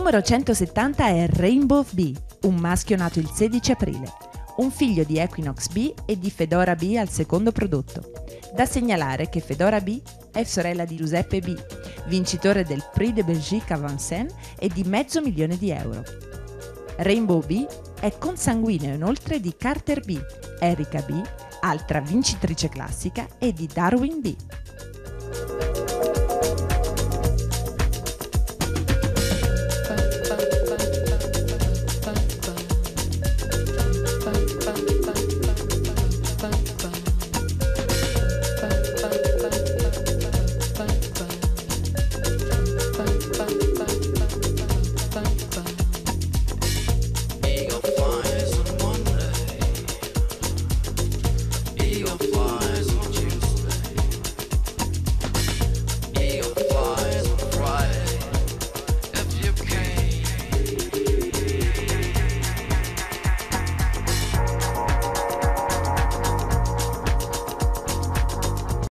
numero 170 è Rainbow B, un maschio nato il 16 aprile, un figlio di Equinox B e di Fedora B al secondo prodotto. Da segnalare che Fedora B è sorella di Giuseppe B, vincitore del Prix de Belgique Avancen e di €500.000. Rainbow B è consanguineo inoltre di Carter B, Erika B, altra vincitrice classica, e di Darwin B.